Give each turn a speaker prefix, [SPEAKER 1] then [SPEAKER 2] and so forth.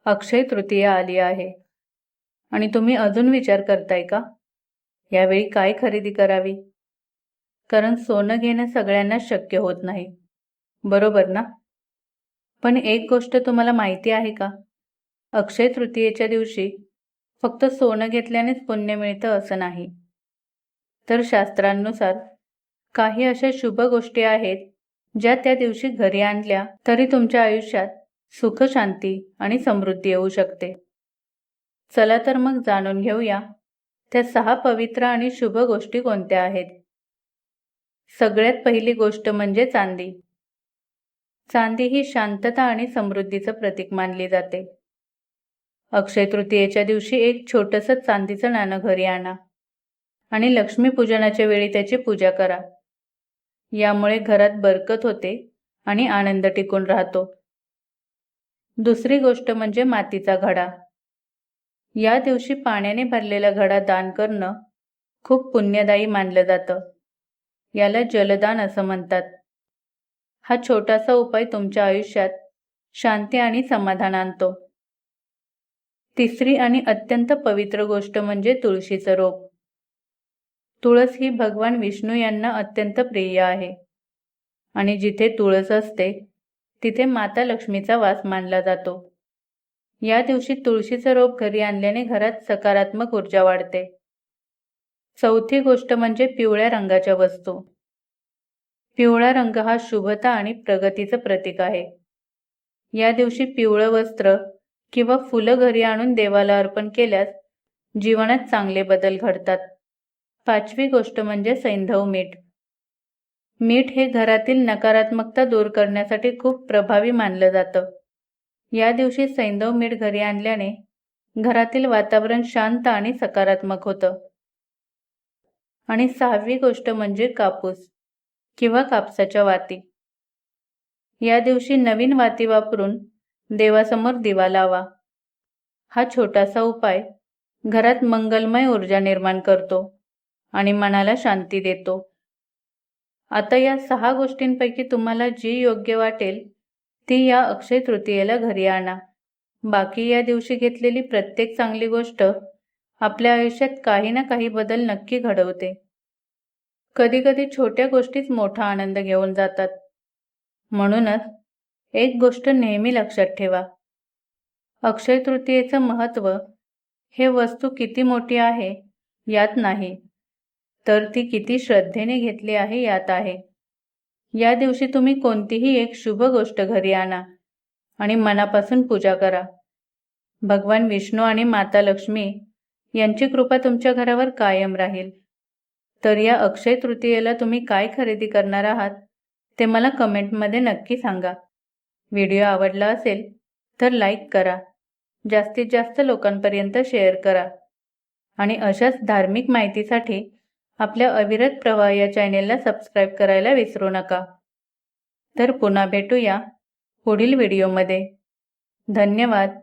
[SPEAKER 1] अक्षय तृतीया आली आहे आणि तुम्ही अजून विचार करताय का यावेळी काय खरेदी करावी? कारण सोनं घेणं सगळ्यांना शक्य होत नाही, बरोबर ना? पण एक गोष्ट तुम्हाला माहिती आहे का? अक्षय तृतीयेच्या दिवशी फक्त सोनं घेतल्यानेच पुण्य मिळतं असं नाही, तर शास्त्रांनुसार काही अशा शुभ गोष्टी आहेत ज्या त्या दिवशी घरी आणल्या तरी तुमच्या आयुष्यात सुख, शांती आणि समृद्धी येऊ शकते. चला तर मग जाणून घेऊया त्या 6 पवित्र आणि शुभ गोष्टी कोणत्या आहेत. सगळ्यात पहिली गोष्ट म्हणजे चांदी. चांदी ही शांतता आणि समृद्धीचं प्रतीक मानली जाते. अक्षय तृतीयेच्या दिवशी एक छोटंसं चांदीचं नाणं घरी आणा आणि लक्ष्मीपूजनाच्या वेळी त्याची पूजा करा. यामुळे घरात बरकत होते आणि आनंद टिकून राहतो. दुसरी गोष्ट म्हणजे मातीचा घडा. या दिवशी पाण्याने भरलेला घडा दान करणं खूप पुण्यदायी मानलं जातं. याला जलदान असं म्हणतात. हा छोटासा उपाय तुमच्या आयुष्यात शांती आणि समाधान आणतो. तिसरी आणि अत्यंत पवित्र गोष्ट म्हणजे तुळशीचं रोप. तुळस ही भगवान विष्णू यांना अत्यंत प्रिय आहे आणि जिथे तुळस असते तिथे माता लक्ष्मीचा वास मानला जातो. या दिवशी तुळशीचं रोप घरी आणल्याने घरात सकारात्मक ऊर्जा वाढते. चौथी गोष्ट म्हणजे पिवळ्या रंगाच्या वस्तू. पिवळा रंग हा शुभता आणि प्रगतीचं प्रतीक आहे. या दिवशी पिवळं वस्त्र किंवा फुलं घरी आणून देवाला अर्पण केल्यास जीवनात चांगले बदल घडतात. पाचवी गोष्ट म्हणजे सैंधव मीठ. मीठ हे घरातील नकारात्मकता दूर करण्यासाठी खूप प्रभावी मानलं जातं. या दिवशी सैंधव मीठ घरी आणल्याने घरातील वातावरण शांत आणि सकारात्मक होतं. आणि सहावी गोष्ट म्हणजे कापूस किंवा कापसाच्या वाती. या दिवशी नवीन वाती वापरून देवासमोर दिवा लावा. हा छोटासा उपाय घरात मंगलमय ऊर्जा निर्माण करतो आणि मनाला शांती देतो. आता या 6 गोष्टींपैकी तुम्हाला जी योग्य वाटेल ती या अक्षय तृतीयेला घरी आणा. बाकी या दिवशी घेतलेली प्रत्येक चांगली गोष्ट आपल्या आयुष्यात काही ना काही बदल नक्की घडवते. कधीकधी छोट्या गोष्टीच मोठा आनंद घेऊन जातात. म्हणूनच एक गोष्ट नेहमी लक्षात ठेवा. अक्षय तृतीयेचं महत्त्व हे वस्तू किती मोठी आहे यात नाही, तर ती किती श्रद्धेने घेतली आहे यात आहे. या दिवशी तुम्ही कोणतीही एक शुभ गोष्ट घरी आणा आणि मनापासून पूजा करा. भगवान विष्णू आणि माता लक्ष्मी यांची कृपा तुमच्या घरावर कायम राहील. तर या अक्षय तृतीयेला तुम्ही काय खरेदी करणार आहात ते मला कमेंटमध्ये नक्की सांगा. व्हिडिओ आवडला असेल तर लाईक करा, जास्तीत जास्त लोकांपर्यंत शेअर करा आणि अशाच धार्मिक माहितीसाठी आपल्या अविरत प्रवाह या चॅनेलला सबस्क्राईब करायला विसरू नका. तर पुन्हा भेटूया पुढील व्हिडिओमध्ये. धन्यवाद.